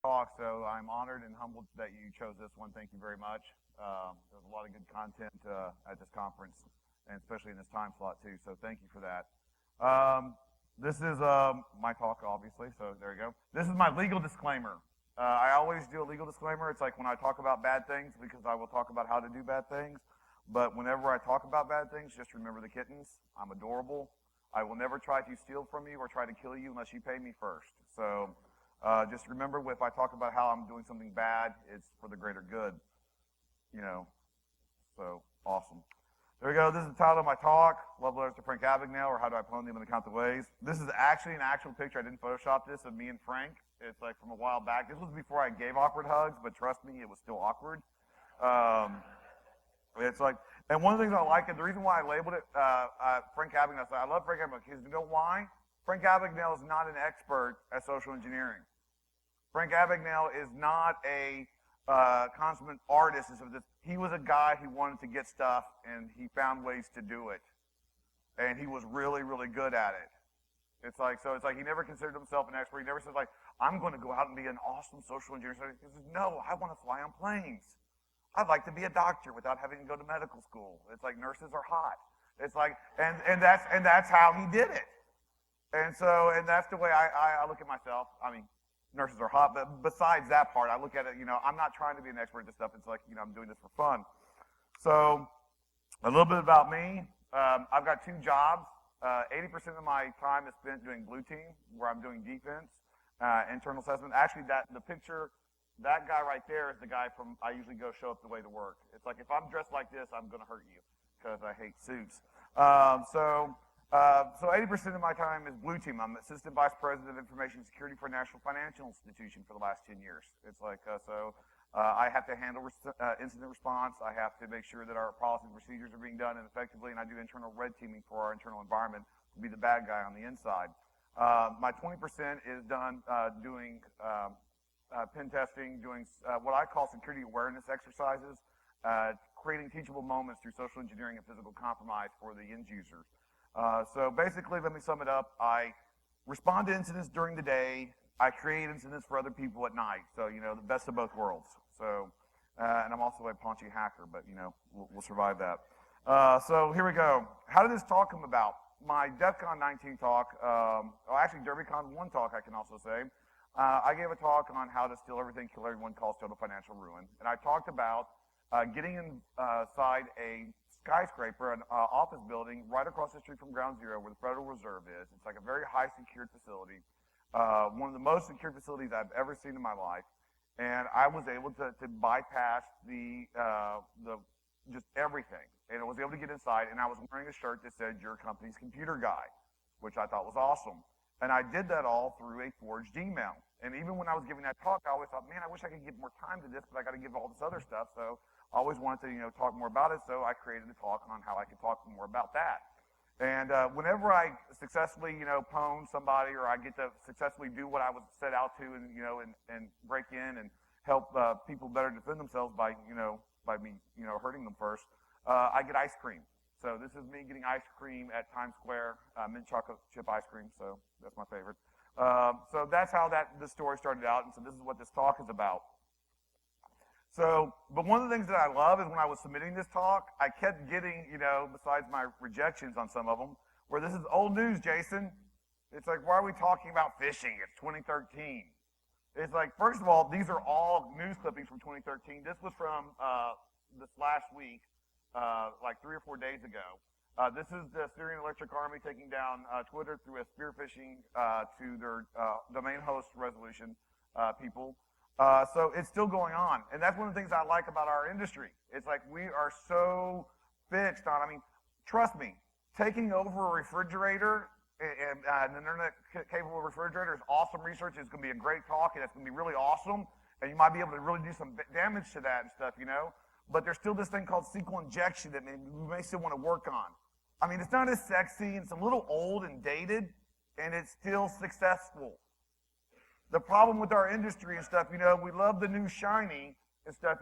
talk, so I'm honored and humbled that you chose this one. Thank you very much. There's a lot of good content at this conference, and especially in this time slot too. So thank you for that. This is my talk, obviously. So there you go. This is my legal disclaimer. I always do a legal disclaimer. It's like when I talk about bad things, because I will talk about how to do bad things. But whenever I talk about bad things, just remember the kittens. I'm adorable. I will never try to steal from you or try to kill you unless you pay me first. So just remember, if I talk about how I'm doing something bad, it's for the greater good. You know, so awesome. There we go. This is the title of my talk, Love Letters to Frank Abagnale, or How Do I Pwn Them and Count the Ways. This is actually an actual picture. I didn't Photoshop this of me and Frank. It's like from a while back. This was before I gave awkward hugs, but trust me, it was still awkward. It's like, and one of the things I like, and the reason why I labeled it Frank Abagnale, I love Frank Abagnale, because you know why? Frank Abagnale is not an expert at social engineering. Frank Abagnale is not a consummate artist. He was a guy who wanted to get stuff, and he found ways to do it. And he was really, really good at it. It's like he never considered himself an expert. He never said, like, I'm going to go out and be an awesome social engineer. He says, no, I want to fly on planes. I'd like to be a doctor without having to go to medical school. It's like nurses are hot. It's like, and that's how he did it. And that's the way I look at myself. I mean, nurses are hot, but besides that part, I look at it, I'm not trying to be an expert at this stuff. It's like, I'm doing this for fun. So a little bit about me. I've got 2 jobs. 80% of my time is spent doing blue team, where I'm doing defense, internal assessment. Actually, the picture, that guy right there is the guy I usually go show up the way to work. It's like, if I'm dressed like this, I'm going to hurt you, because I hate suits. So 80% of my time is blue team. I'm Assistant Vice President of Information Security for a national financial institution for the last 10 years. It's like, I have to handle incident response. I have to make sure that our policies and procedures are being done effectively, and I do internal red teaming for our internal environment to be the bad guy on the inside. My 20% is done doing pen testing, doing what I call security awareness exercises, creating teachable moments through social engineering and physical compromise for the end users. So basically, let me sum it up. I respond to incidents during the day. I create incidents for other people at night. So, the best of both worlds. So, and I'm also a paunchy hacker, but, we'll survive that. So here we go. How did this talk come about? My DEF CON 19 talk, actually DerbyCon 1 talk, I can also say. I gave a talk on how to steal everything, kill everyone, cause total financial ruin. And I talked about getting inside a skyscraper, an office building right across the street from Ground Zero where the Federal Reserve is. It's like a very high secured facility. One of the most secure facilities I've ever seen in my life. And I was able to bypass just everything. And I was able to get inside, and I was wearing a shirt that said, "Your company's computer guy," which I thought was awesome. And I did that all through a forged email. And even when I was giving that talk, I always thought, man, I wish I could give more time to this, but I got to give all this other stuff. So I always wanted to, talk more about it. So I created a talk on how I could talk more about that. And whenever I successfully, pwn somebody, or I get to successfully do what I was set out to, and break in and help people better defend themselves by me, hurting them first, I get ice cream. So this is me getting ice cream at Times Square, mint chocolate chip ice cream. So that's my favorite. So that's how this story started out, and so this is what this talk is about. So, but one of the things that I love is when I was submitting this talk, I kept getting, besides my rejections on some of them, where this is old news, Jayson. It's like, why are we talking about phishing? It's 2013. It's like, first of all, these are all news clippings from 2013. This was from this last week, like 3 or 4 days ago. This is the Syrian Electric Army taking down Twitter through a spear phishing to their domain host resolution people. So it's still going on. And that's one of the things I like about our industry. It's like we are so fixed on, trust me, taking over a refrigerator and an internet-capable refrigerator is awesome research. It's going to be a great talk, and it's going to be really awesome. And you might be able to really do some damage to that and stuff, But there's still this thing called SQL injection that we may still want to work on. It's not as sexy, and it's a little old and dated, and it's still successful. The problem with our industry and stuff, we love the new shiny and stuff,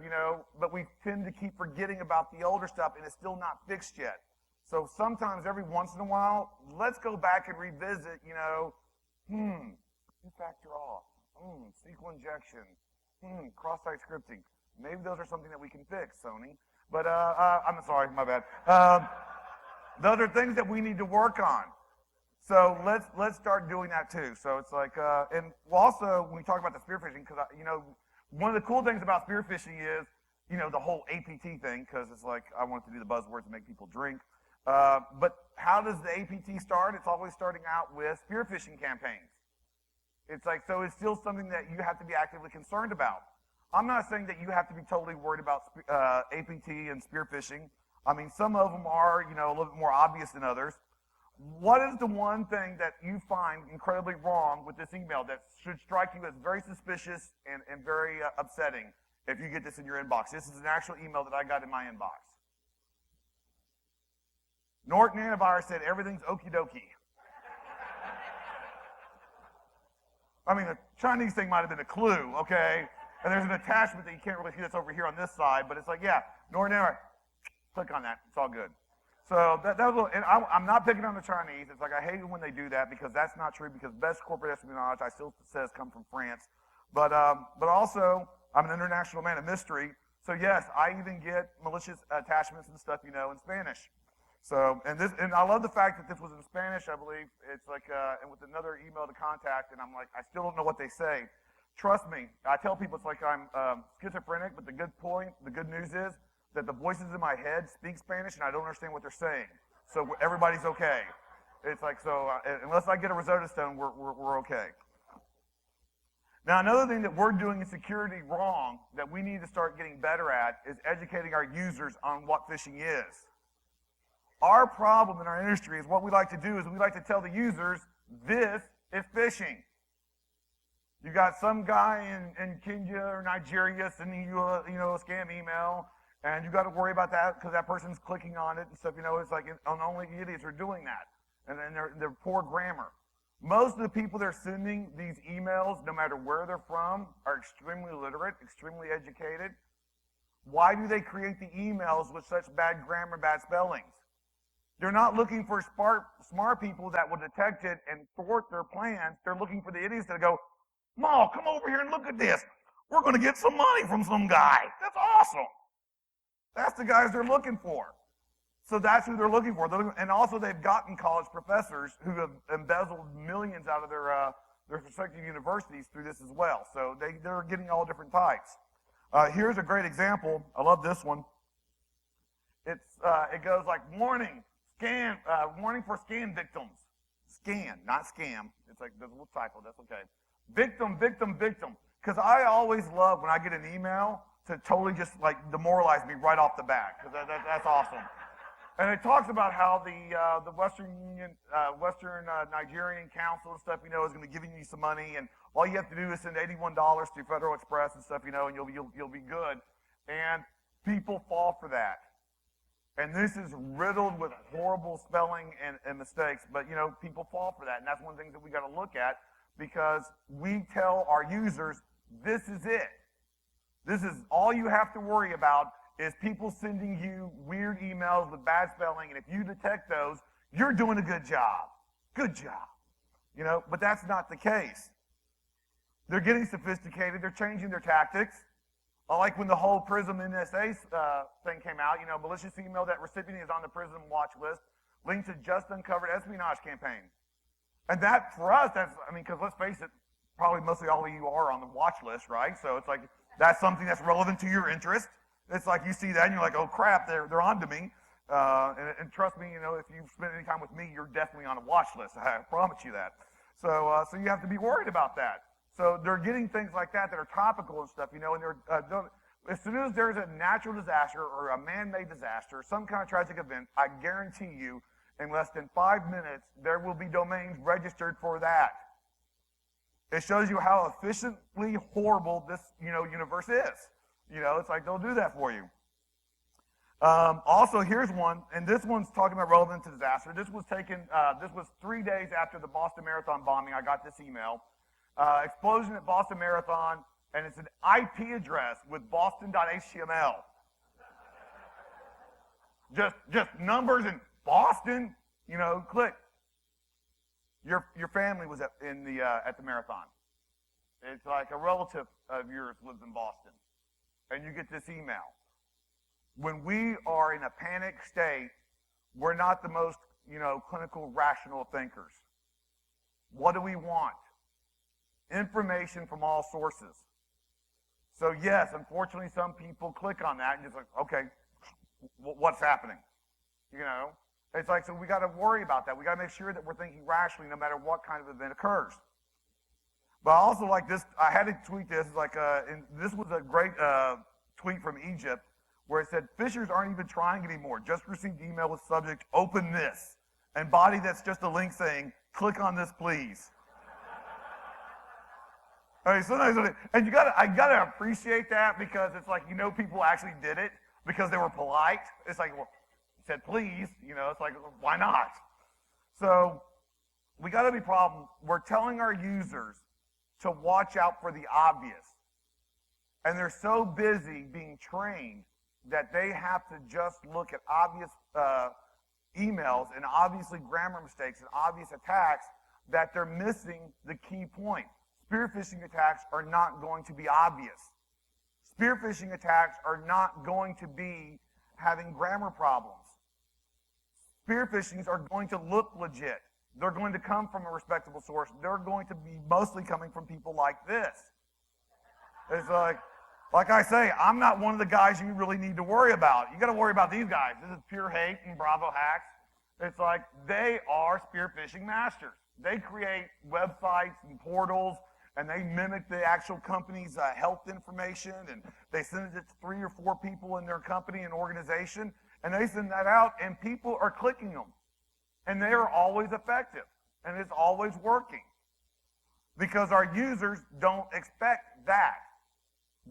but we tend to keep forgetting about the older stuff, and it's still not fixed yet. So sometimes, every once in a while, let's go back and revisit, two-factor auth. SQL injection, cross-site scripting. Maybe those are something that we can fix, Sony. But I'm sorry, my bad. Those are things that we need to work on. So let's start doing that too. So it's like, and also when we talk about the spearfishing, because one of the cool things about spearfishing is, the whole APT thing, because it's like I wanted to do the buzzwords to make people drink. But how does the APT start? It's always starting out with spearfishing campaigns. It's like, so it's still something that you have to be actively concerned about. I'm not saying that you have to be totally worried about APT and spearfishing. I mean, some of them are, a little bit more obvious than others. What is the one thing that you find incredibly wrong with this email that should strike you as very suspicious and very upsetting if you get this in your inbox? This is an actual email that I got in my inbox. Norton Antivirus said everything's okie dokie. I mean, the Chinese thing might have been a clue, okay? And there's an attachment that you can't really see that's over here on this side, but it's like, yeah, Norton Antivirus, click on that, it's all good. So that was a little, and I'm not picking on the Chinese. It's like I hate it when they do that because that's not true, because best corporate espionage, I still says, come from France. But also, I'm an international man of mystery. So yes, I even get malicious attachments and stuff, in Spanish. So, and I love the fact that this was in Spanish, I believe. It's like, and with another email to contact, and I'm like, I still don't know what they say. Trust me, I tell people it's like I'm schizophrenic, but the good news is that the voices in my head speak Spanish and I don't understand what they're saying. So everybody's okay. It's like, so unless I get a Rosetta Stone, we're okay. Now, another thing that we're doing in security wrong that we need to start getting better at is educating our users on what phishing is. Our problem in our industry is what we like to do is we like to tell the users, this is phishing. You got some guy in Kenya or Nigeria sending you a scam email, and you got to worry about that because that person's clicking on it and stuff. It's like only idiots are doing that, and then they're poor grammar. Most of the people that are sending these emails, no matter where they're from, are extremely literate, extremely educated. Why do they create the emails with such bad grammar, bad spellings? They're not looking for smart people that will detect it and thwart their plans. They're looking for the idiots that go, "Mo, come over here and look at this. We're going to get some money from some guy. That's awesome." That's the guys they're looking for. So that's who they're looking for. And also they've gotten college professors who have embezzled millions out of their respective universities through this as well. So they're getting all different types. Here's a great example. I love this one. It goes like, warning for scan victims. Scan, not scam. It's like, there's a little typo, that's okay. Victim. Because I always love when I get an email to totally just like demoralize me right off the bat, because that's awesome. And it talks about how the Western Nigerian Council and stuff, is going to be giving you some money, and all you have to do is send $81 to Federal Express and stuff, and you'll be good. And people fall for that. And this is riddled with horrible spelling and mistakes, but people fall for that, and that's one of the things that we got to look at, because we tell our users, this is it. This is all you have to worry about is people sending you weird emails with bad spelling, and if you detect those, you're doing a good job. Good job. But that's not the case. They're getting sophisticated. They're changing their tactics. I like when the whole PRISM NSA thing came out, malicious email that recipient is on the PRISM watch list, linked to just uncovered espionage campaign. And that, for us, because let's face it, probably mostly all of you are on the watch list, right? So it's like, that's something that's relevant to your interest. It's like you see that and you're like, oh crap, they're on to me. And trust me, if you've spent any time with me, you're definitely on a watch list. I promise you that. So you have to be worried about that. So they're getting things like that are topical and stuff, and they're, as soon as there's a natural disaster or a man-made disaster, some kind of tragic event, I guarantee you, in less than 5 minutes, there will be domains registered for that. It shows you how efficiently horrible this, universe is. It's like they'll do that for you. Also, here's one, and this one's talking about relevant to disaster. This was 3 days after the Boston Marathon bombing. I got this email. Explosion at Boston Marathon, and it's an IP address with boston.html. Just numbers in Boston, click. Your family was at the marathon. It's like a relative of yours lives in Boston, and you get this email. When we are in a panic state, we're not the most, clinical, rational thinkers. What do we want? Information from all sources. So yes, unfortunately, some people click on that and just like, okay, what's happening? It's like, so we got to worry about that. We got to make sure that we're thinking rationally no matter what kind of event occurs. But I also like this, I had to tweet this, this was a great tweet from Egypt where it said, fishers aren't even trying anymore. Just received email with subject, open this. And body that's just a link saying, click on this, please. All right, sometimes, and I gotta appreciate that because it's like, people actually did it because they were polite. It's like, well, it said please, it's like, why not? So we gotta be we're telling our users to watch out for the obvious. And they're so busy being trained that they have to just look at obvious emails and obviously grammar mistakes and obvious attacks that they're missing the key point. Spear phishing attacks are not going to be obvious. Spear phishing attacks are not going to be having grammar problems. Spear phishings are going to look legit. They're going to come from a respectable source. They're going to be mostly coming from people like this. It's like I say, I'm not one of the guys you really need to worry about. You got to worry about these guys. This is Pure Hate and Bravo Hacks. It's like they are spear phishing masters. They create websites and portals, and they mimic the actual company's health information, and they send it to 3 or 4 people in their company and organization, and they send that out, and people are clicking them. And they are always effective, and it's always working. Because our users don't expect that.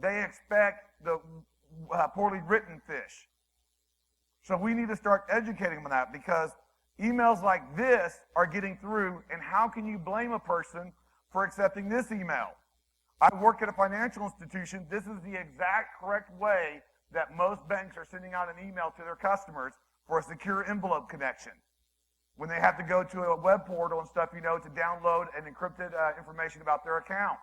They expect the poorly written fish. So we need to start educating them on that because emails like this are getting through, and how can you blame a person for accepting this email? I work at a financial institution. This is the exact correct way that most banks are sending out an email to their customers for a secure envelope connection. When they have to go to a web portal and stuff, to download an encrypted information about their account.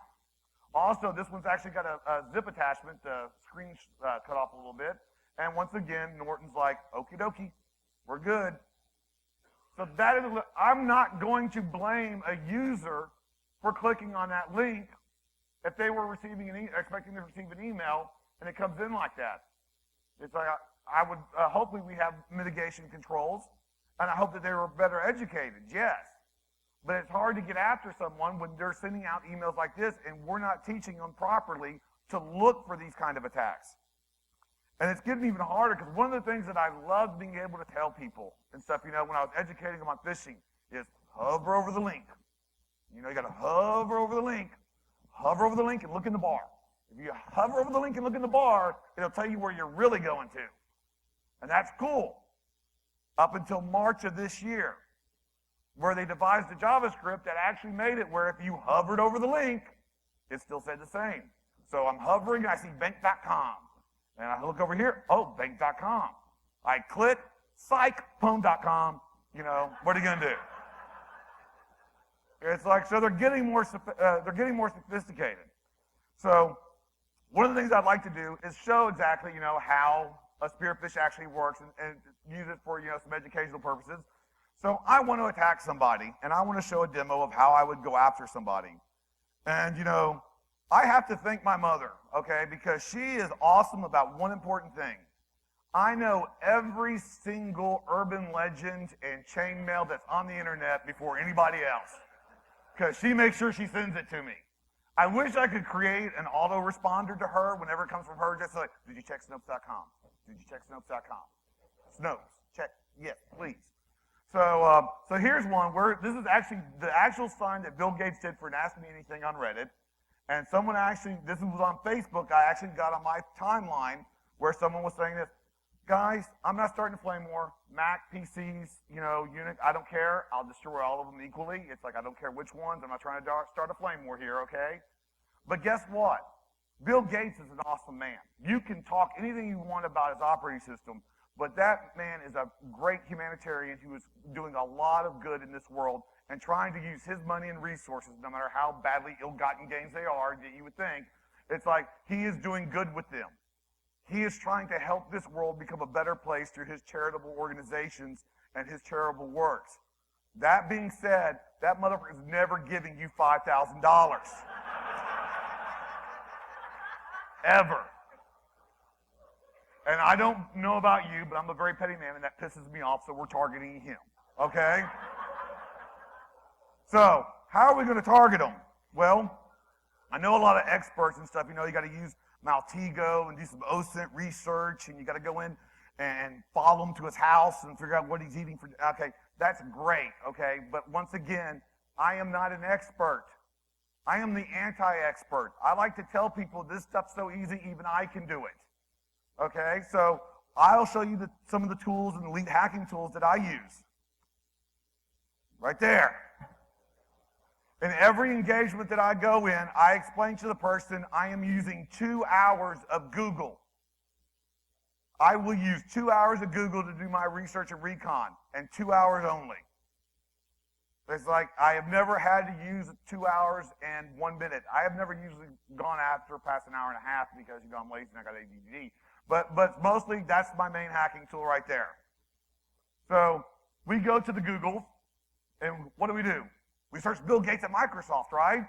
Also, this one's actually got a zip attachment, the screen cut off a little bit. And once again, Norton's like, okie dokie, we're good. So that is, I'm not going to blame a user for clicking on that link if they were expecting to receive an email and it comes in like that. It's like, I would, hopefully we have mitigation controls, and I hope that they were better educated, yes. But it's hard to get after someone when they're sending out emails like this and we're not teaching them properly to look for these kind of attacks. And it's getting even harder because one of the things that I love being able to tell people and stuff, when I was educating them on phishing is hover over the link. You got to hover over the link and look in the bar. If you hover over the link and look in the bar, it'll tell you where you're really going to. And that's cool. Up until March of this year, where they devised a JavaScript that actually made it where if you hovered over the link, it still said the same. So I'm hovering, I see bank.com. And I look over here, oh, bank.com. I click, psych, phone.com. What are you going to do? It's like, so they're getting more sophisticated. So one of the things I'd like to do is show exactly, how a spearfish actually works and use it for, some educational purposes. So I want to attack somebody, and I want to show a demo of how I would go after somebody. And, I have to thank my mother, okay, because she is awesome about one important thing. I know every single urban legend and chainmail that's on the internet before anybody else, because she makes sure she sends it to me. I wish I could create an autoresponder to her whenever it comes from her, just like, did you check Snopes.com? Did you check Snopes.com? Snopes, check, yes, please. So here's one where this is actually the actual sign that Bill Gates did for an Ask Me Anything on Reddit. And someone actually, this was on Facebook, I actually got on my timeline where someone was saying this, guys, I'm not starting a flame war. Mac, PCs, Unix, I don't care. I'll destroy all of them equally. It's like, I don't care which ones. I'm not trying to start a flame war here, okay? But guess what? Bill Gates is an awesome man. You can talk anything you want about his operating system, but that man is a great humanitarian who is doing a lot of good in this world, and trying to use his money and resources, no matter how badly ill-gotten gains they are, that you would think, it's like he is doing good with them. He is trying to help this world become a better place through his charitable organizations and his charitable works. That being said, that motherfucker is never giving you $5,000. Ever. And I don't know about you, but I'm a very petty man, and that pisses me off, so we're targeting him. Okay? So, how are we going to target him? Well, I know a lot of experts and stuff. You know, you got to use Maltego and do some OSINT research, and you got to go in and follow him to his house and figure out what he's eating for. Okay, that's great, okay? But once again, I am not an expert. I am the anti-expert. I like to tell people this stuff's so easy, even I can do it. Okay, so I'll show you some of the tools and elite hacking tools that I use. Right there. In every engagement that I go in, I explain to the person I am using 2 hours of Google. I will use 2 hours of Google to do my research and recon, and 2 hours only. It's like I have never had to use 2 hours and 1 minute. I have never usually gone after past an hour and a half because I'm lazy and I got ADD. But mostly that's my main hacking tool right there. So we go to the Google, and what do? We search Bill Gates at Microsoft, right?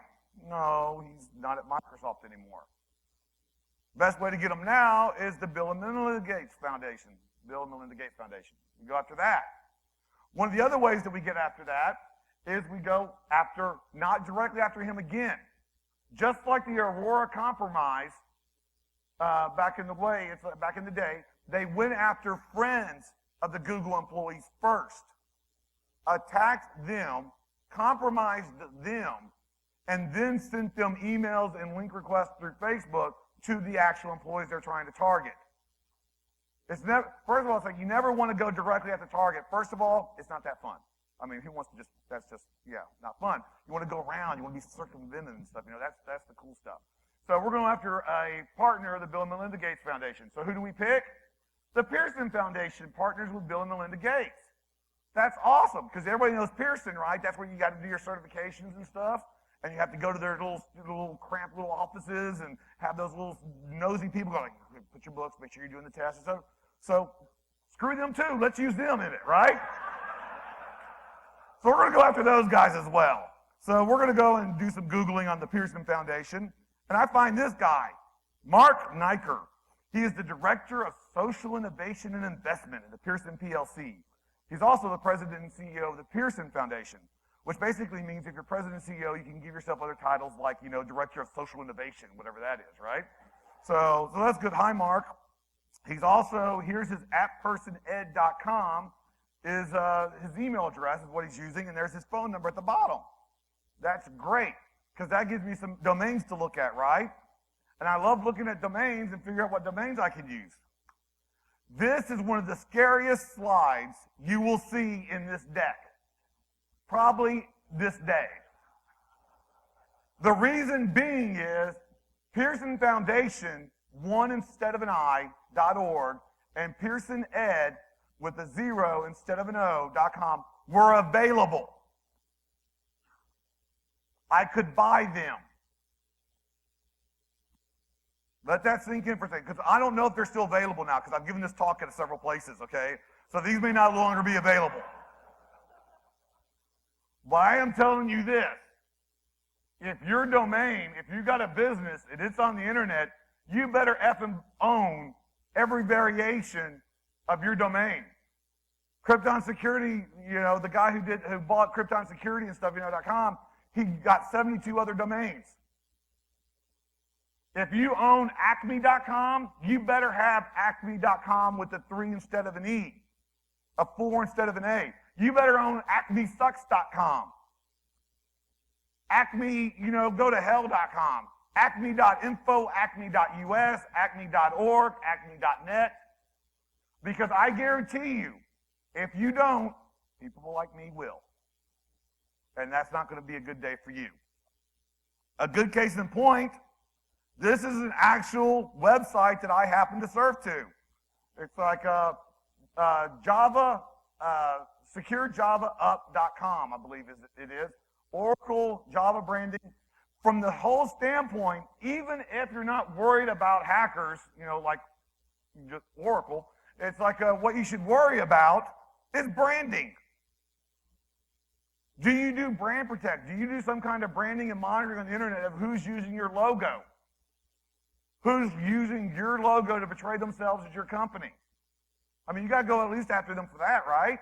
No, he's not at Microsoft anymore. Best way to get him now is the Bill and Melinda Gates Foundation. Bill and Melinda Gates Foundation. We go after that. One of the other ways that we get after that is we go after, not directly after him again. Just like the Aurora Compromise, back in the day, they went after friends of the Google employees first, attacked them, compromised them, and then sent them emails and link requests through Facebook to the actual employees they're trying to target. It's never, first of all, it's like you never want to go directly at the target. First of all, it's not that fun. I mean, who wants to just, that's just, yeah, not fun. You want to go around, you want to be circumvented and stuff, that's the cool stuff. So we're going after a partner of the Bill and Melinda Gates Foundation. So who do we pick? The Pearson Foundation partners with Bill and Melinda Gates. That's awesome, because everybody knows Pearson, right? That's where you got to do your certifications and stuff, and you have to go to their little cramped little offices and have those little nosy people going, put your books, make sure you're doing the test and stuff. So screw them too. Let's use them in it, right? So we're going to go after those guys as well. So we're going to go and do some Googling on the Pearson Foundation. And I find this guy, Mark Niker. He is the Director of Social Innovation and Investment at the Pearson PLC. He's also the President and CEO of the Pearson Foundation, which basically means if you're President and CEO, you can give yourself other titles like, Director of Social Innovation, whatever that is, right? So that's good. Hi, Mark. He's also, here's his @personed.com is his email address is what he's using, and there's his phone number at the bottom. That's great, because that gives me some domains to look at, right? And I love looking at domains and figuring out what domains I can use. This is one of the scariest slides you will see in this deck, probably this day. The reason being is Pearson Foundation, one instead of an I.org, and Pearson Ed with a 0 instead of an O.com were available. I could buy them. Let that sink in for a second, because I don't know if they're still available now, because I've given this talk at several places, okay? So these may no longer be available. But I am telling you this. If your domain, if you got a business and it's on the internet, you better effing own every variation of your domain. Krypton Security, the guy who bought Krypton Security and stuff, .com, he got 72 other domains. If you own acme.com, you better have acme.com with a 3 instead of an E, a 4 instead of an A. You better own acmesucks.com. Acme, go to hell.com. Acme.info, acme.us, acme.org, acme.net. Because I guarantee you, if you don't, people like me will. And that's not going to be a good day for you. A good case in point, this is an actual website that I happen to serve to. It's like Java securejavaup.com, I believe it is. Oracle Java branding. From the whole standpoint, even if you're not worried about hackers, like just Oracle, it's like what you should worry about is branding. Do you do brand protect? Do you do some kind of branding and monitoring on the internet of who's using your logo? Who's using your logo to portray themselves as your company? I mean, you got to go at least after them for that, right?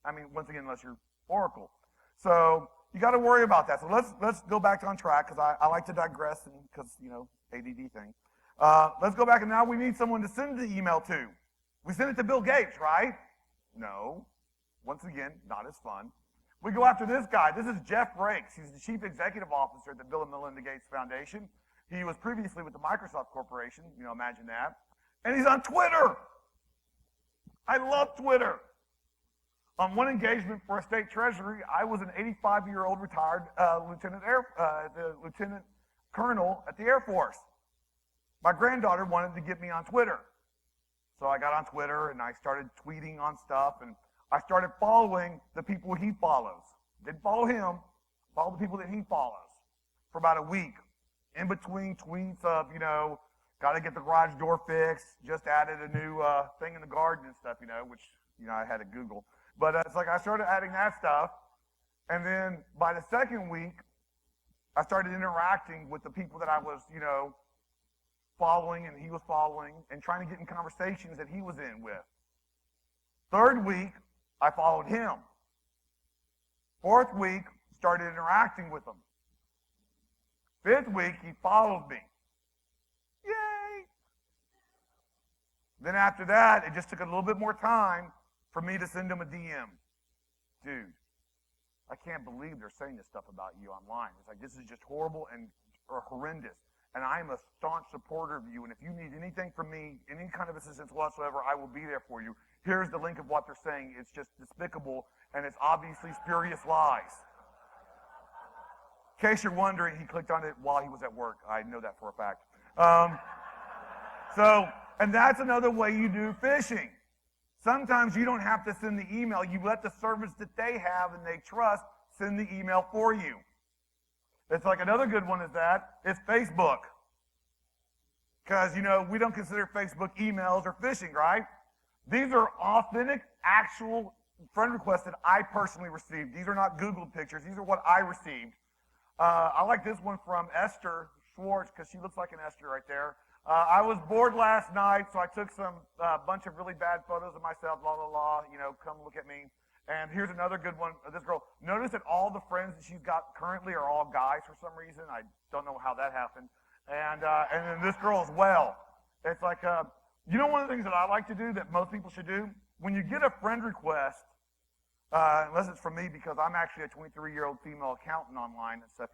I mean, once again, unless you're Oracle. So you got to worry about that. So let's go back on track because I like to digress because, ADD thing. Let's go back and now we need someone to send the email to. We send it to Bill Gates, right? No. Once again, not as fun. We go after this guy. This is Jeff Rakes. He's the Chief Executive Officer at the Bill and Melinda Gates Foundation. He was previously with the Microsoft Corporation. Imagine that. And he's on Twitter. I love Twitter. On one engagement for a state treasury, I was an 85-year-old retired lieutenant colonel at the Air Force. My granddaughter wanted to get me on Twitter. So I got on Twitter and I started tweeting on stuff and I started following the people he follows. Didn't follow him, follow the people that he follows for about a week. In between tweets of, got to get the garage door fixed, just added a new thing in the garden and stuff, which, I had to Google. But it's like I started adding that stuff. And then by the second week, I started interacting with the people that I was, following and he was following and trying to get in conversations that he was in with. Third week, I followed him. Fourth week, started interacting with him. Fifth week, he followed me. Yay! Then after that, it just took a little bit more time for me to send him a DM. Dude, I can't believe they're saying this stuff about you online. It's like, this is just horrible and horrendous. And I am a staunch supporter of you. And if you need anything from me, any kind of assistance whatsoever, I will be there for you. Here's the link of what they're saying. It's just despicable, and it's obviously spurious lies. In case you're wondering, he clicked on it while he was at work. I know that for a fact. And that's another way you do phishing. Sometimes you don't have to send the email. You let the service that they have and they trust send the email for you. It's like another good one is Facebook. Because, we don't consider Facebook emails or phishing, right? These are authentic, actual friend requests that I personally received. These are not Google pictures. These are what I received. I like this one from Esther Schwartz because she looks like an Esther right there. I was bored last night, so I took some bunch of really bad photos of myself, la, la, la, come look at me. And here's another good one of this girl. Notice that all the friends that she's got currently are all guys for some reason. I don't know how that happened. And then this girl as well. It's like, one of the things that I like to do that most people should do, when you get a friend request, unless it's from me because I'm actually a 23-year-old female accountant online and stuff,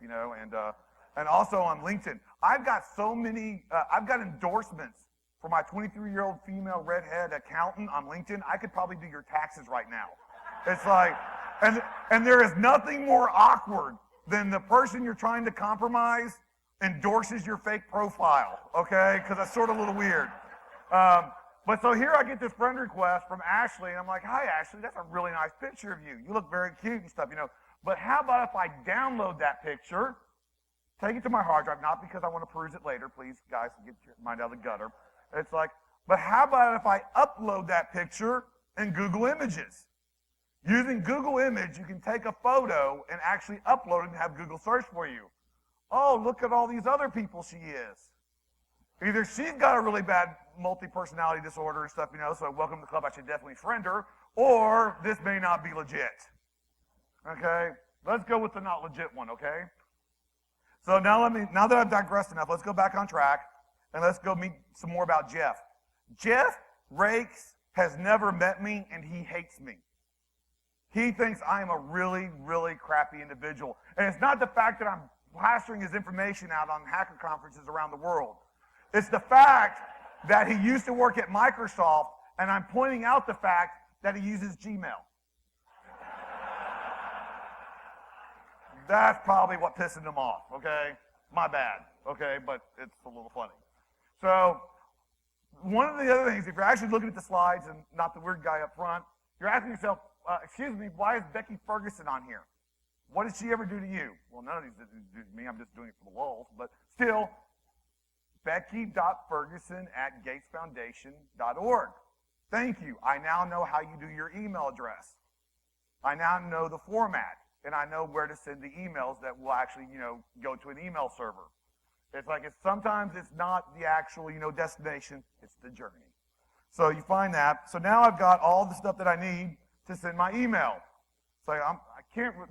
and also on LinkedIn. I've got so many, I've got endorsements for my 23-year-old female redhead accountant on LinkedIn. I could probably do your taxes right now. It's like, and there is nothing more awkward than the person you're trying to compromise endorses your fake profile, okay? Because that's sort of a little weird. But so here I get this friend request from Ashley, and I'm like, hi, Ashley, that's a really nice picture of you. You look very cute and stuff, But how about if I download that picture, take it to my hard drive, not because I want to peruse it later. Please, guys, get your mind out of the gutter. It's like, but how about if I upload that picture in Google Images? Using Google Image, you can take a photo and actually upload it and have Google search for you. Oh, look at all these other people she is. Either she's got a really bad multi-personality disorder and stuff, so welcome to the club, I should definitely friend her, or this may not be legit. Okay? Let's go with the not legit one, okay? So now that I've digressed enough, let's go back on track, and let's go meet some more about Jeff. Jeff Rakes has never met me, and he hates me. He thinks I am a really, really crappy individual. And it's not the fact that I'm plastering his information out on hacker conferences around the world. It's the fact that he used to work at Microsoft, and I'm pointing out the fact that he uses Gmail. That's probably what pissing him off, okay? My bad, okay? But it's a little funny. So one of the other things, if you're actually looking at the slides and not the weird guy up front, you're asking yourself, excuse me, why is Becky Ferguson on here? What did she ever do to you? Well, none of these did to me. I'm just doing it for the lulz. But still, becky.ferguson@gatesfoundation.org. Thank you. I now know how you do your email address. I now know the format, and I know where to send the emails that will actually, go to an email server. It's like sometimes it's not the actual, destination, it's the journey. So you find that. So now I've got all the stuff that I need to send my email. So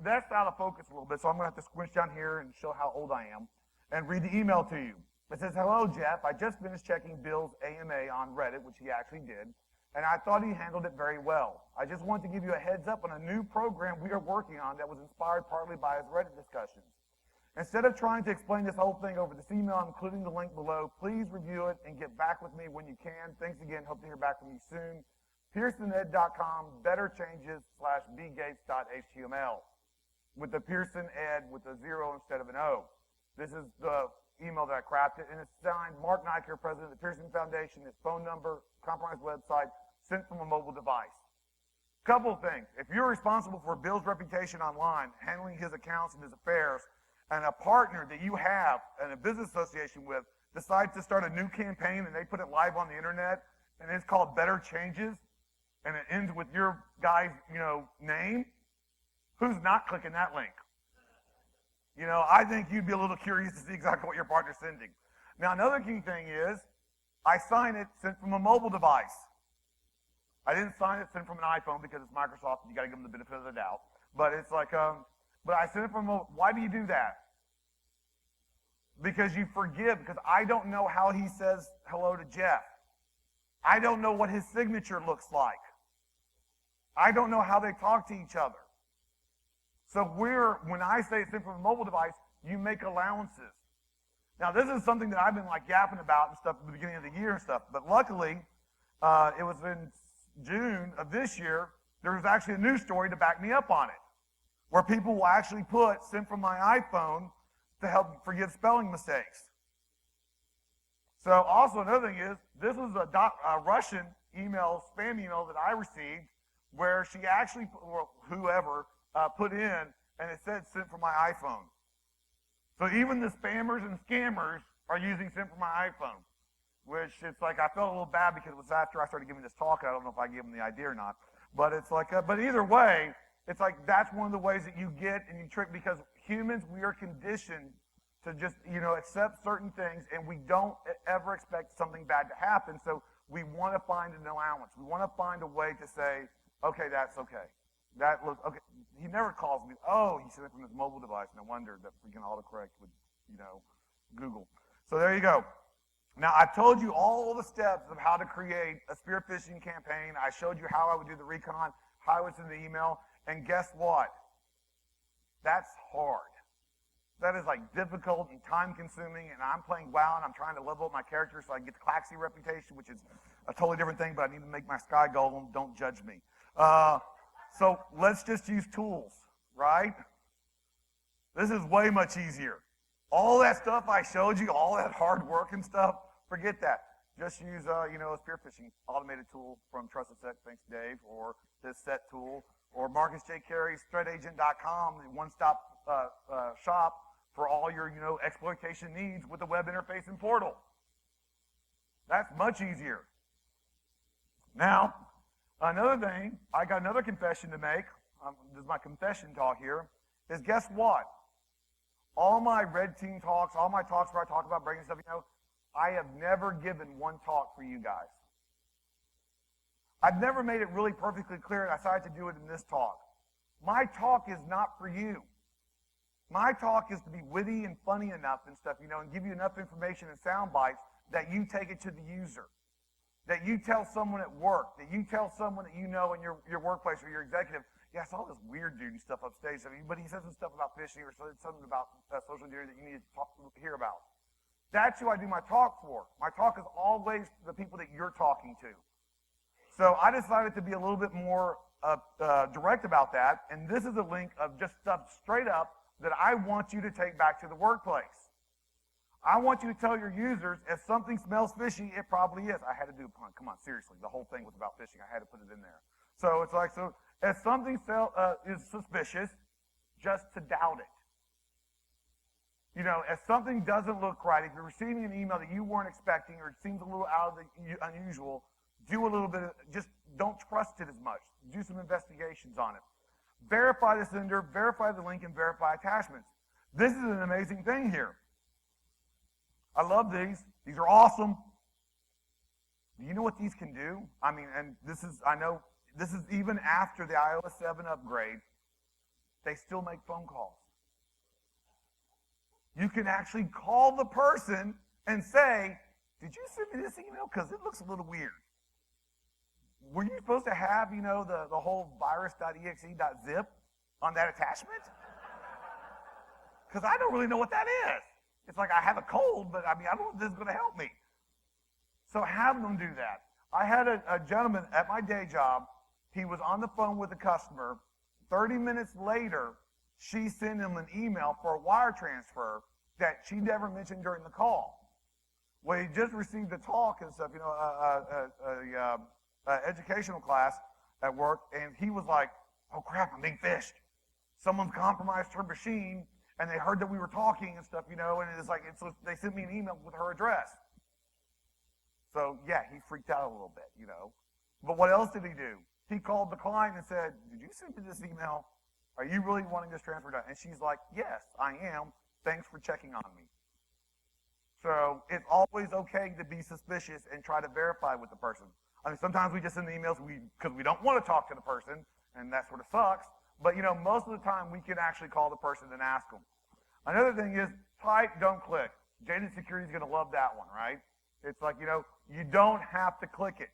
that's out of focus a little bit, so I'm going to have to squinch down here and show how old I am and read the email to you. It says, hello, Jeff. I just finished checking Bill's AMA on Reddit, which he actually did, and I thought he handled it very well. I just wanted to give you a heads up on a new program we are working on that was inspired partly by his Reddit discussions. Instead of trying to explain this whole thing over this email, I'm including the link below. Please review it and get back with me when you can. Thanks again. Hope to hear back from you soon. PearsonEd.com, betterchanges/bgates.html, with the Pearson Ed with a 0 instead of an O. This is the email that I crafted, and it's signed Mark Niker, president of the Pearson Foundation. His phone number, compromised website, sent from a mobile device. Couple of things. If you're responsible for Bill's reputation online, handling his accounts and his affairs, and a partner that you have and a business association with decides to start a new campaign and they put it live on the internet, and it's called Better Changes, and it ends with your guy's, name, who's not clicking that link? I think you'd be a little curious to see exactly what your partner's sending. Now, another key thing is, I sign it sent from a mobile device. I didn't sign it sent from an iPhone because it's Microsoft and you got to give them the benefit of the doubt. But it's like, but I sent it from a, why do you do that? Because you forgive, because I don't know how he says hello to Jeff. I don't know what his signature looks like. I don't know how they talk to each other. So when I say it's sent from a mobile device, you make allowances. Now, this is something that I've been yapping about and stuff at the beginning of the year and stuff, but luckily, it was in June of this year, there was actually a news story to back me up on it, where people will actually put sent from my iPhone to help forgive spelling mistakes. So also another thing is, this was a Russian email, spam email that I received, where she actually, or whoever, put in, and it said sent from my iPhone. So even the spammers and scammers are using sent from my iPhone, which it's like I felt a little bad because it was after I started giving this talk. I don't know if I gave them the idea or not, but it's like, but either way, it's like that's one of the ways that you get and you trick, because humans, we are conditioned to just, accept certain things, and we don't ever expect something bad to happen, so we want to find an allowance. We want to find a way to say, okay, that's okay. That looks okay. He never calls me. Oh, he sent it from his mobile device. No wonder that freaking autocorrect would, Google. So there you go. Now, I've told you all the steps of how to create a spear phishing campaign. I showed you how I would do the recon, how I would send the email, and guess what? That's hard. That is difficult and time-consuming, and I'm playing WoW, and I'm trying to level up my character so I can get the Claxy reputation, which is a totally different thing, but I need to make my Sky Golem. Don't judge me. So let's just use tools, right? This is way much easier. All that stuff I showed you, all that hard work and stuff, forget that. Just use, a spear phishing automated tool from Trusted Set, thanks Dave, or this set tool, or Marcus J. Carey's threatagent.com, one-stop shop for all your, exploitation needs with the web interface and portal. That's much easier. Now, another thing, I got another confession to make. This is my confession talk here, is guess what? All my red team talks, all my talks where I talk about breaking stuff, I have never given one talk for you guys. I've never made it really perfectly clear, and I decided to do it in this talk. My talk is not for you. My talk is to be witty and funny enough and stuff, and give you enough information and sound bites that you take it to the user. That you tell someone at work, that you tell someone that you know in your workplace or your executive, yeah, I saw this weird dude and stuff upstage, but he said some stuff about phishing or something about social engineering that you need to hear about. That's who I do my talk for. My talk is always the people that you're talking to. So I decided to be a little bit more direct about that, and this is a link of just stuff straight up that I want you to take back to the workplace. I want you to tell your users, if something smells fishy, it probably is. I had to do a pun. Come on, seriously. The whole thing was about phishing. I had to put it in there. So it's like, so if something is suspicious, just to doubt it. You know, if something doesn't look right, if you're receiving an email that you weren't expecting or it seems a little out of the unusual, do a little bit of, just don't trust it as much. Do some investigations on it. Verify the sender, verify the link, and verify attachments. This is an amazing thing here. I love these. These are awesome. Do you know what these can do? I mean, and I know this is even after the iOS 7 upgrade, they still make phone calls. You can actually call the person and say, did you send me this email? Because it looks a little weird. Were you supposed to have, you know, the whole virus.exe.zip on that attachment? Because I don't really know what that is. It's like I have a cold, but I mean, I don't know if this is going to help me. So have them do that. I had a gentleman at my day job. He was on the phone with a customer. 30 minutes later, she sent him an email for a wire transfer that she never mentioned during the call. Well, he just received a talk and stuff, you know, educational class at work, and he was like, oh crap, I'm being phished. Someone's compromised her machine, and they heard that we were talking and stuff, you know, and it's like, so they sent me an email with her address. So yeah, he freaked out a little bit, you know. But what else did he do? He called the client and said, did you send me this email? Are you really wanting this transfer done? And she's like, yes, I am. Thanks for checking on me. So it's always okay to be suspicious and try to verify with the person. I mean, sometimes we just send the emails because we don't want to talk to the person, and that sort of sucks. But, you know, most of the time we can actually call the person and ask them. Another thing is type, don't click. Jaded Security is going to love that one, right? It's like, you know, you don't have to click it.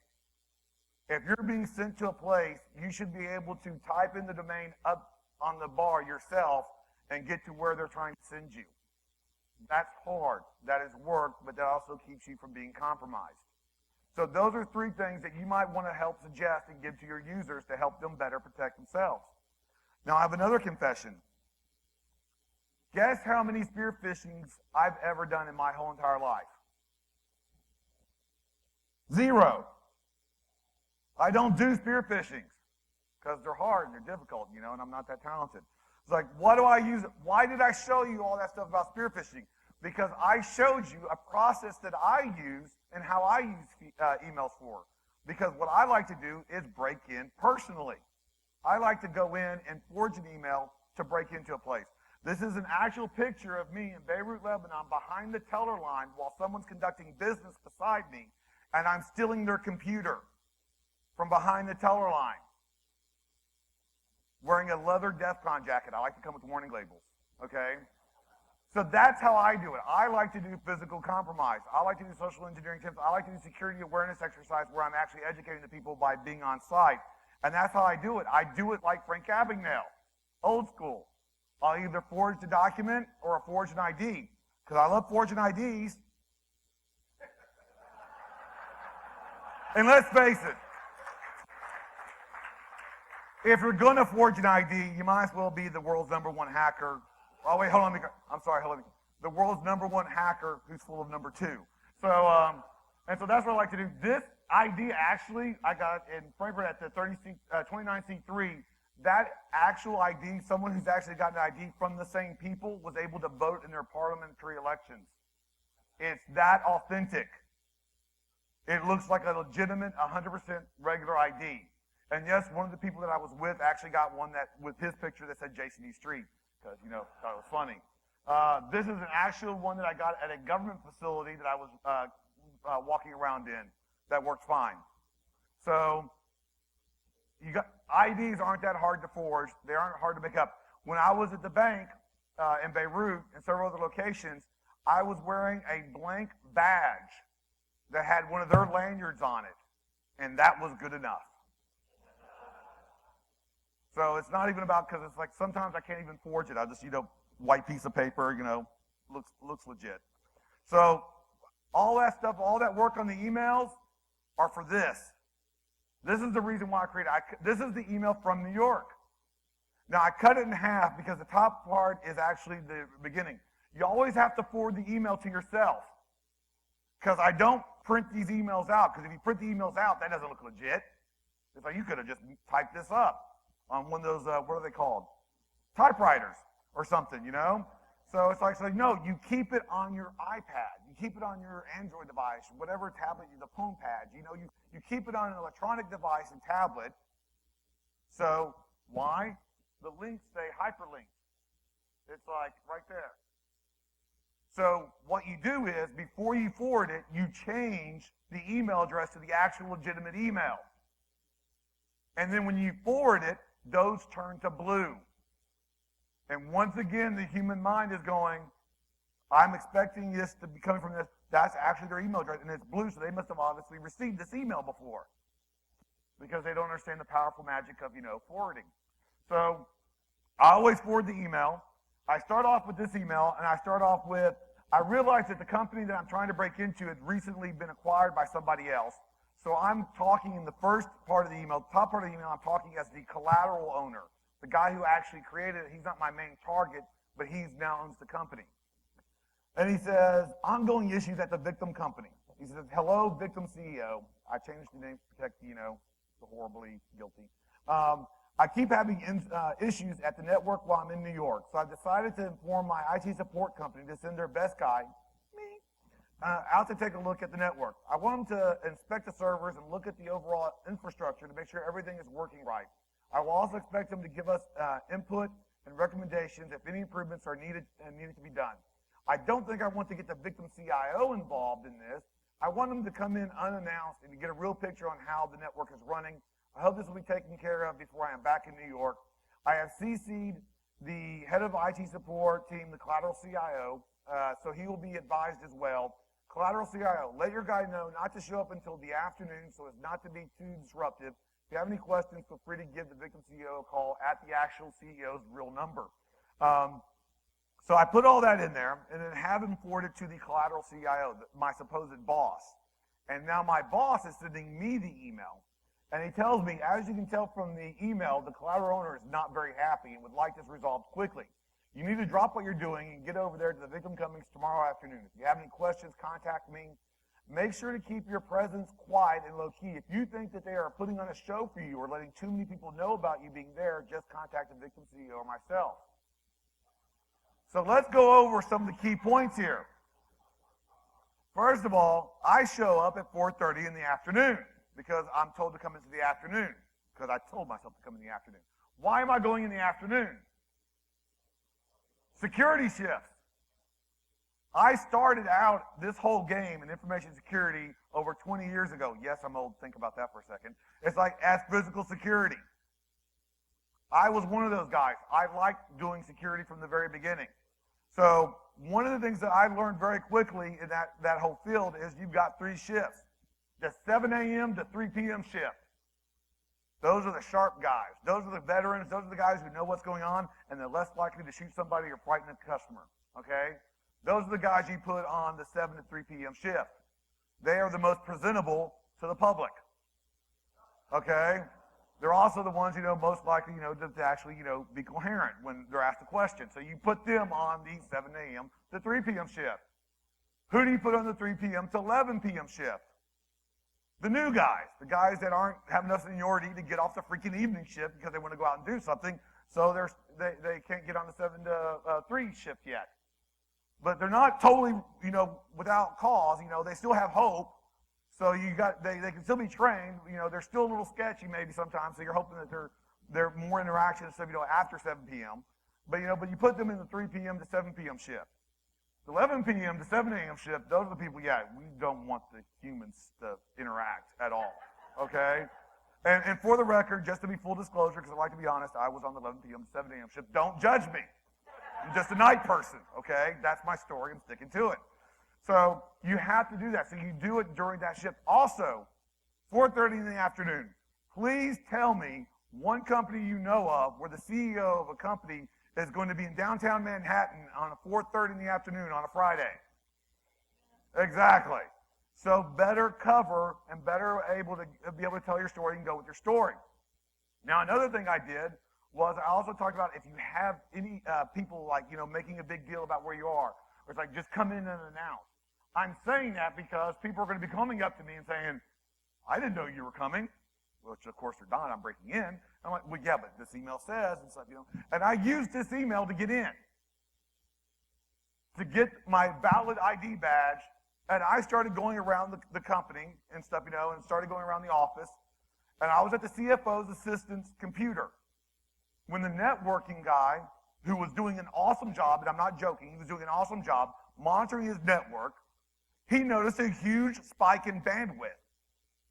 If you're being sent to a place, you should be able to type in the domain up on the bar yourself and get to where they're trying to send you. That's hard. That is work, but that also keeps you from being compromised. So those are 3 things that you might want to help suggest and give to your users to help them better protect themselves. Now, I have another confession. Guess how many spear phishings I've ever done in my whole entire life? 0. I don't do spear phishings because they're hard and they're difficult, you know, and I'm not that talented. It's like, what do I use? Why did I show you all that stuff about spear phishing? Because I showed you a process that I use and how I use emails for. Because what I like to do is break in personally. I like to go in and forge an email to break into a place. This is an actual picture of me in Beirut, Lebanon, behind the teller line while someone's conducting business beside me, and I'm stealing their computer from behind the teller line. Wearing a leather DEFCON jacket. I like to come with warning labels, okay? So that's how I do it. I like to do physical compromise. I like to do social engineering tips. I like to do security awareness exercise where I'm actually educating the people by being on site. And that's how I do it. I do it like Frank Abagnale, old school. I'll either forge the document or forge an ID, because I love forging IDs. And let's face it, if you're going to forge an ID, you might as well be the world's #1 hacker. Oh, wait, hold on. I'm sorry, hold on. The world's #1 hacker who's full of number 2. So, and so that's what I like to do. This ID, actually, I got in Frankfurt at the 29C3. That actual ID, someone who's actually gotten an ID from the same people was able to vote in their parliamentary elections. It's that authentic. It looks like a legitimate 100% regular ID. And yes, one of the people that I was with actually got one that with his picture that said Jayson E. Street, because, you know, thought it was funny. This is an actual one that I got at a government facility that I was walking around in that worked fine. So IDs aren't that hard to forge. They aren't hard to make up. When I was at the bank in Beirut and several other locations, I was wearing a blank badge that had one of their lanyards on it, and that was good enough. So it's not even about, because it's like sometimes I can't even forge it. I just, white piece of paper, looks legit. So all that stuff, all that work on the emails are for this. This is the reason why I created it. This is the email from New York. Now I cut it in half because the top part is actually the beginning. You always have to forward the email to yourself, because I don't print these emails out, because if you print the emails out, that doesn't look legit. It's like you could have just typed this up on one of those, what are they called? Typewriters or something, you know? So it's like, no, you keep it on your iPad. You keep it on your Android device, whatever tablet, the phone pad. You know, you keep it on an electronic device and tablet. So why? The links say hyperlinked. It's like right there. So what you do is, before you forward it, you change the email address to the actual legitimate email. And then when you forward it, those turn to blue. And once again, the human mind is going, I'm expecting this to be coming from this. That's actually their email address, and it's blue, so they must have obviously received this email before, because they don't understand the powerful magic of, forwarding. So I always forward the email. I start off with this email, and I realized that the company that I'm trying to break into had recently been acquired by somebody else. So I'm talking in the first part of the email, the top part of the email, I'm talking as the collateral owner. The guy who actually created it, he's not my main target, but he now owns the company. And he says, ongoing issues at the victim company. He says, hello, victim CEO. I changed the name to protect, the horribly guilty. I keep having issues at the network while I'm in New York. So I decided to inform my IT support company to send their best guy, me, out to take a look at the network. I want them to inspect the servers and look at the overall infrastructure to make sure everything is working right. I will also expect them to give us input and recommendations if any improvements are needed to be done. I don't think I want to get the victim CIO involved in this. I want them to come in unannounced and to get a real picture on how the network is running. I hope this will be taken care of before I am back in New York. I have CC'd the head of IT support team, the collateral CIO, so he will be advised as well. Collateral CIO, let your guy know not to show up until the afternoon so as not to be too disruptive. If you have any questions, feel free to give the victim CEO a call at the actual CEO's real number. So I put all that in there and then have him forward it to the collateral CIO, my supposed boss. And now my boss is sending me the email. And he tells me, as you can tell from the email, the collateral owner is not very happy and would like this resolved quickly. You need to drop what you're doing and get over there to the victim companies tomorrow afternoon. If you have any questions, contact me. Make sure to keep your presence quiet and low-key. If you think that they are putting on a show for you or letting too many people know about you being there, just contact the victim CEO or myself. So let's go over some of the key points here. First of all, I show up at 4:30 in the afternoon because I'm told to come into the afternoon, because I told myself to come in the afternoon. Why am I going in the afternoon? Security shifts. I started out this whole game in information security over 20 years ago. Yes, I'm old. Think about that for a second. It's like as physical security. I was one of those guys. I liked doing security from the very beginning. So one of the things that I learned very quickly in that whole field is you've got 3 shifts. The 7 a.m. to 3 p.m. shift. Those are the sharp guys. Those are the veterans. Those are the guys who know what's going on, and they're less likely to shoot somebody or frighten a customer. Okay? Those are the guys you put on the 7 to 3 p.m. shift. They are the most presentable to the public. Okay? They're also the ones, most likely, to actually, be coherent when they're asked a question. So you put them on the 7 a.m. to 3 p.m. shift. Who do you put on the 3 p.m. to 11 p.m. shift? The new guys, the guys that have enough seniority to get off the freaking evening shift because they want to go out and do something, so they can't get on the 7 to 3 shift yet. But they're not totally, without cause. They still have hope. So they can still be trained. They're still a little sketchy maybe sometimes. So you're hoping that they're more interaction instead of after 7 p.m. But you put them in the 3 p.m. to 7 p.m. shift. The 11 p.m. to 7 a.m. shift. Those are the people. Yeah, we don't want the humans to interact at all. Okay. And for the record, just to be full disclosure, because I like to be honest, I was on the 11 p.m. to 7 a.m. shift. Don't judge me. I'm just a night person. Okay. That's my story. I'm sticking to it. So you have to do that. So you do it during that shift. Also, 4:30 in the afternoon. Please tell me one company you know of where the CEO of a company is going to be in downtown Manhattan on a 4:30 in the afternoon on a Friday. Exactly. So better cover and better be able to tell your story and go with your story. Now, another thing I did was I also talked about if you have any people making a big deal about where you are, or it's like just come in and announce. I'm saying that because people are going to be coming up to me and saying, I didn't know you were coming. which of course they're not. I'm breaking in. I'm like, well, yeah, but this email says and stuff, And I used this email to get in, to get my valid ID badge. And I started going around the company and stuff, and started going around the office. And I was at the CFO's assistant's computer when the networking guy, who was doing an awesome job, and I'm not joking, he was doing an awesome job monitoring his network, he noticed a huge spike in bandwidth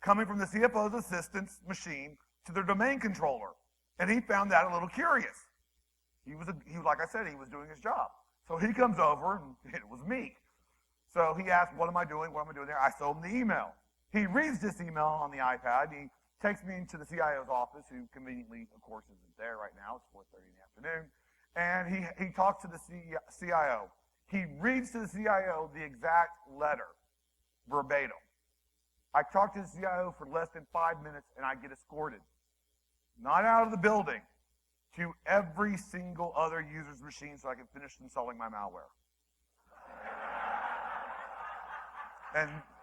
coming from the CFO's assistant's machine to their domain controller. And he found that a little curious. He was like I said, he was doing his job. So he comes over, and it was me. So he asked, what am I doing? What am I doing there? I showed him the email. He reads this email on the iPad. He takes me into the CIO's office, who conveniently, of course, isn't there right now. It's 4:30 in the afternoon. And he talks to the CIO. He reads to the CIO the exact letter, verbatim. I talk to the CIO for less than 5 minutes, and I get escorted, not out of the building, to every single other user's machine so I can finish installing my malware.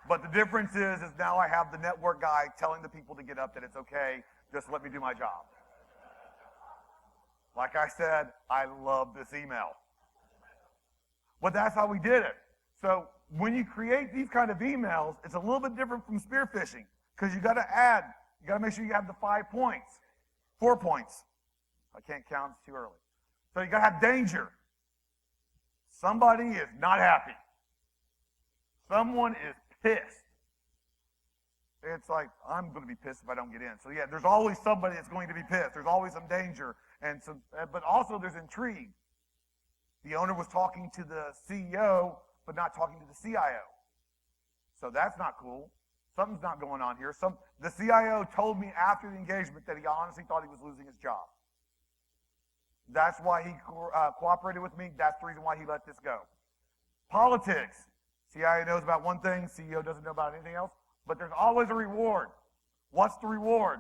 But the difference is now I have the network guy telling the people to get up that it's okay, just let me do my job. Like I said, I love this email. But that's how we did it. So when you create these kind of emails, it's a little bit different from spear phishing, because you got to make sure you have the 5 points, 4 points. I can't count, it's too early. So you got to have danger. Somebody is not happy. Someone is pissed. It's like, I'm going to be pissed if I don't get in. So yeah, there's always somebody that's going to be pissed. There's always some danger, but also there's intrigue. The owner was talking to the CEO, but not talking to the CIO. So that's not cool. Something's not going on here. The CIO told me after the engagement that he honestly thought he was losing his job. That's why he cooperated with me. That's the reason why he let this go. Politics. CIO knows about one thing, CEO doesn't know about anything else, but there's always a reward. What's the reward?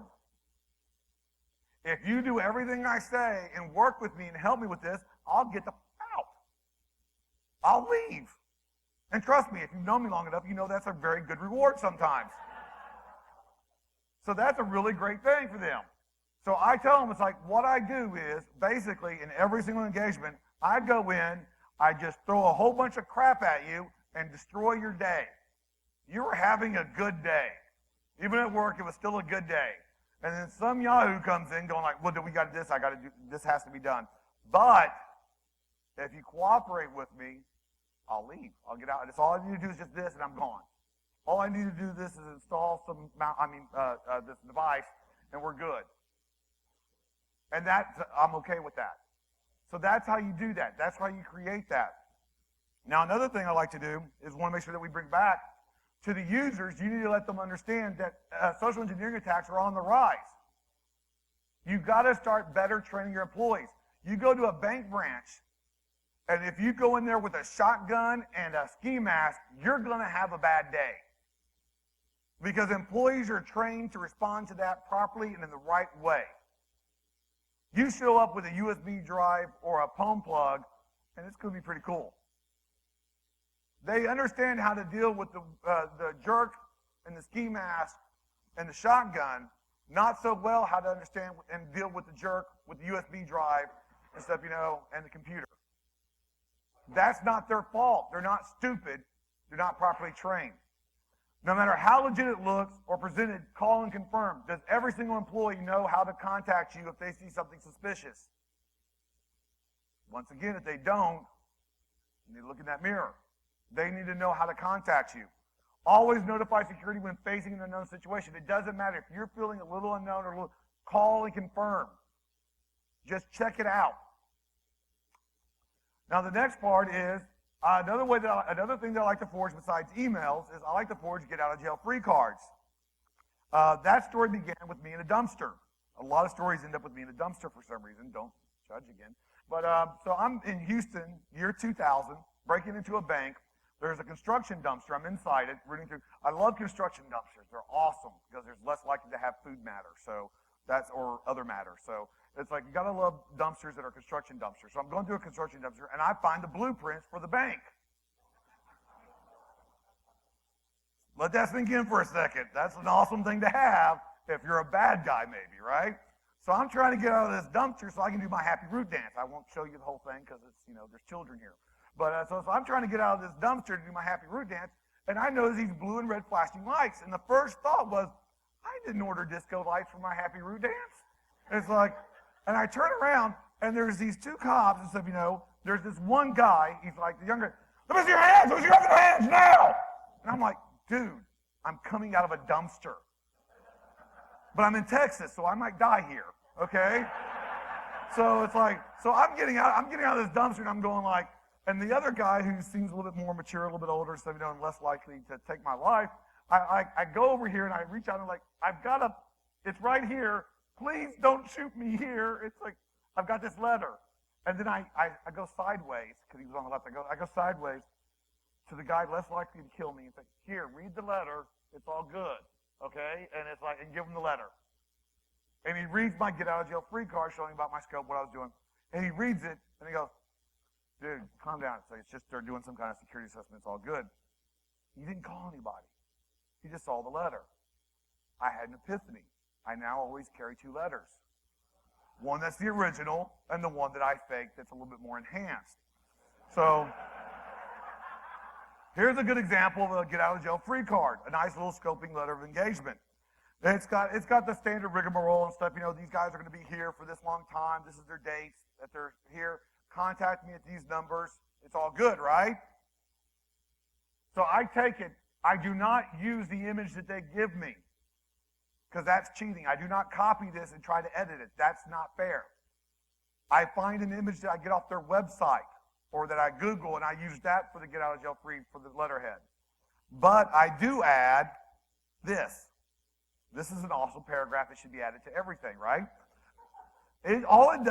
If you do everything I say and work with me and help me with this, I'll get the out. I'll leave. And trust me, if you've known me long enough, you know that's a very good reward sometimes. So that's a really great thing for them. So I tell them, it's like, what I do is, basically, in every single engagement, I go in, I just throw a whole bunch of crap at you and destroy your day. You were having a good day. Even at work, it was still a good day. And then some Yahoo comes in going like, well, we got this, I got to do, this has to be done. But if you cooperate with me, I'll leave. I'll get out. It's all I need to do is just this, and I'm gone. All I need to do this is install this device, and we're good. And I'm okay with that. So that's how you do that. That's how you create that. Now, another thing I like to do is want to make sure that we bring back to the users, you need to let them understand that social engineering attacks are on the rise. You've got to start better training your employees. You go to a bank branch, and if you go in there with a shotgun and a ski mask, you're going to have a bad day. Because employees are trained to respond to that properly and in the right way. You show up with a USB drive or a phone plug, and it's going to be pretty cool. They understand how to deal with the jerk and the ski mask and the shotgun, not so well how to understand and deal with the jerk with the USB drive and stuff, and the computer. That's not their fault. They're not stupid. They're not properly trained. No matter how legit it looks or presented, call and confirm. Does every single employee know how to contact you if they see something suspicious? Once again, if they don't, you need to look in that mirror. They need to know how to contact you. Always notify security when facing an unknown situation. It doesn't matter if you're feeling a little unknown or a little, call and confirm. Just check it out. Now the next part is another thing that I like to forge besides emails is I like to forge get out of jail free cards. That story began with me in a dumpster. A lot of stories end up with me in a dumpster for some reason. Don't judge again. But so I'm in Houston, year 2000, breaking into a bank. There's a construction dumpster. I'm inside it, rooting through. I love construction dumpsters. They're awesome because there's less likely to have food matter, or other matter. So it's like you gotta love dumpsters that are construction dumpsters. So I'm going through a construction dumpster and I find the blueprints for the bank. Let that sink in for a second. That's an awesome thing to have if you're a bad guy maybe, right? So I'm trying to get out of this dumpster so I can do my happy root dance. I won't show you the whole thing because it's, there's children here. But so I'm trying to get out of this dumpster to do my happy root dance, and I notice these blue and red flashing lights. And the first thought was, I didn't order disco lights for my happy root dance. It's like, and I turn around, and there's these two cops, and so, there's this one guy, he's like, the younger, let me see your hands, let me see your other hands now! And I'm like, dude, I'm coming out of a dumpster. But I'm in Texas, so I might die here, okay? So it's like, so I'm getting out of this dumpster, and I'm going like, and the other guy who seems a little bit more mature, a little bit older, so and less likely to take my life, I go over here and I reach out and I'm like, it's right here. Please don't shoot me here. It's like, I've got this letter. And then I go sideways, because he was on the left. I go sideways to the guy less likely to kill me. It's like, here, read the letter. It's all good, okay? And it's like, and give him the letter. And he reads my get out of jail free card showing about my scope, what I was doing. And he reads it, and he goes, dude, calm down. It's just they're doing some kind of security assessment. It's all good. He didn't call anybody. He just saw the letter. I had an epiphany. I now always carry two letters. One that's the original, and the one that I faked that's a little bit more enhanced. So here's a good example of a get out of jail free card, a nice little scoping letter of engagement. It's got the standard rigmarole and stuff. These guys are going to be here for this long time. This is their dates that they're here. Contact me at these numbers. It's all good, right? So I take it. I do not use the image that they give me, because that's cheating. I do not copy this and try to edit it. That's not fair. I find an image that I get off their website or that I Google, and I use that for the get out of jail free for the letterhead. But I do add this. This is an awesome paragraph that should be added to everything, right? All it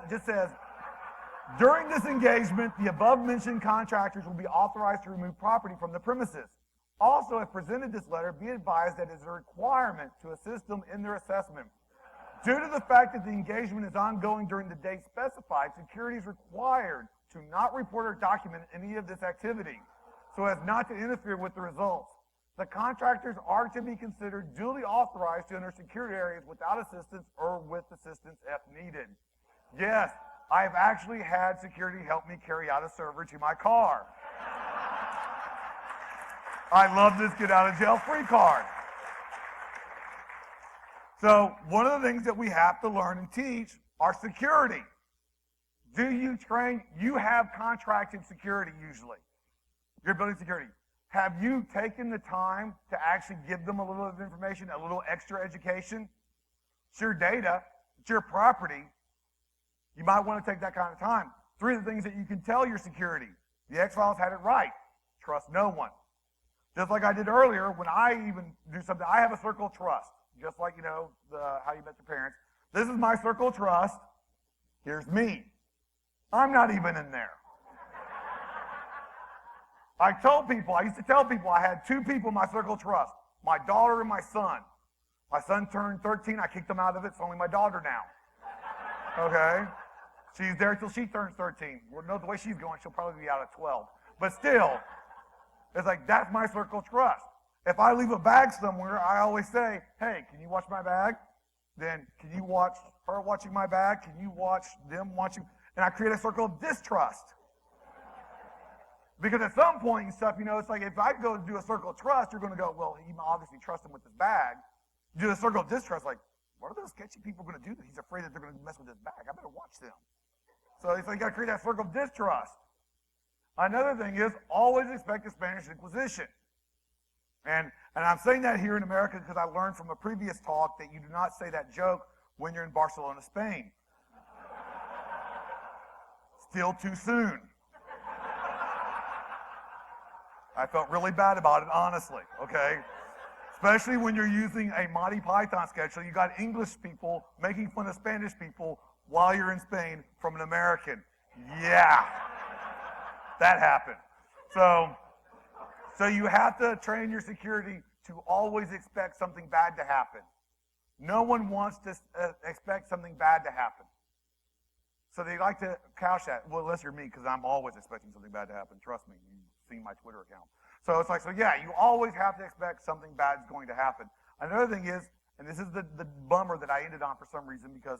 just says, during this engagement, the above-mentioned contractors will be authorized to remove property from the premises. Also, if presented this letter, be advised that it is a requirement to assist them in their assessment. Due to the fact that the engagement is ongoing during the date specified, security is required to not report or document any of this activity so as not to interfere with the results. The contractors are to be considered duly authorized to enter security areas without assistance or with assistance if needed. Yes, I've actually had security help me carry out a server to my car. I love this get out of jail free card. So one of the things that we have to learn and teach are security. Do you train? You have contracted security usually. You're building security. Have you taken the time to actually give them a little bit of information, a little extra education? It's your data. It's your property. You might want to take that kind of time. 3 of the things that you can tell your security. The X-Files had it right. Trust no one. Just like I did earlier, when I even do something, I have a circle of trust. Just like, how you met your parents. This is my circle of trust. Here's me. I'm not even in there. I used to tell people I had 2 people in my circle of trust, my daughter and my son. My son turned 13. I kicked him out of it. It's only my daughter now. Okay? She's there till she turns 13. Well, no, the way she's going, she'll probably be out at 12. But still, it's like, that's my circle of trust. If I leave a bag somewhere, I always say, hey, can you watch my bag? Then can you watch her watching my bag? Can you watch them watching? And I create a circle of distrust. Because at some point and stuff, it's like if I go to do a circle of trust, you're going to go, well, you obviously trust him with his bag. You do a circle of distrust, like, what are those sketchy people going to do? He's afraid that they're going to mess with his bag. I better watch them. So it's like you got to create that circle of distrust. Another thing is always expect a Spanish Inquisition. And I'm saying that here in America because I learned from a previous talk that you do not say that joke when you're in Barcelona, Spain. Still too soon. I felt really bad about it, honestly, okay? Especially when you're using a Monty Python sketch, so you got English people making fun of Spanish people while you're in Spain from an American. Yeah, that happened. So you have to train your security to always expect something bad to happen. No one wants to expect something bad to happen. So they like to couch that. Well, unless you're me, because I'm always expecting something bad to happen. Trust me, you've seen my Twitter account. So it's like, so yeah, you always have to expect something bad is going to happen. Another thing is, and this is the bummer that I ended on for some reason because,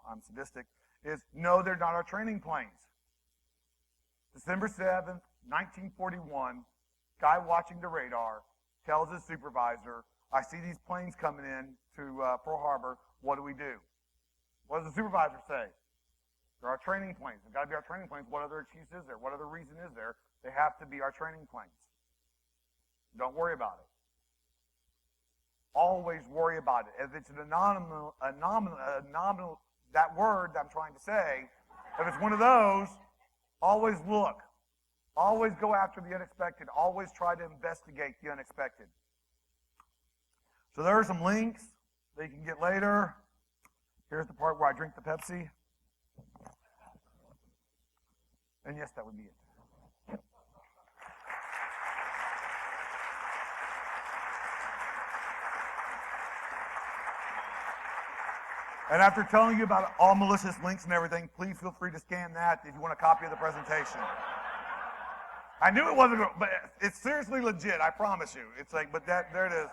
I'm sadistic, is no, they're not our training planes. December 7th, 1941, guy watching the radar tells his supervisor, I see these planes coming in to Pearl Harbor. What do we do? What does the supervisor say? They're our training planes. They've got to be our training planes. What other excuse is there? What other reason is there? They have to be our training planes. Don't worry about it. Always worry about it. If it's an anomalous, that word that I'm trying to say, if it's one of those, always look. Always go after the unexpected. Always try to investigate the unexpected. So there are some links that you can get later. Here's the part where I drink the Pepsi. And yes, that would be it. And after telling you about all malicious links and everything, please feel free to scan that if you want a copy of the presentation. I knew it wasn't, but it's seriously legit, I promise you. It's like, but there it is.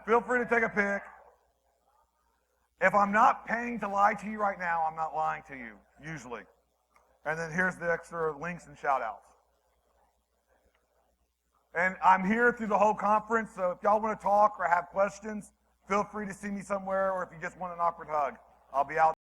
Feel free to take a pic. If I'm not paying to lie to you right now, I'm not lying to you, usually. And then here's the extra links and shout-outs. And I'm here through the whole conference, so if y'all want to talk or have questions, feel free to see me somewhere, or if you just want an awkward hug, I'll be out.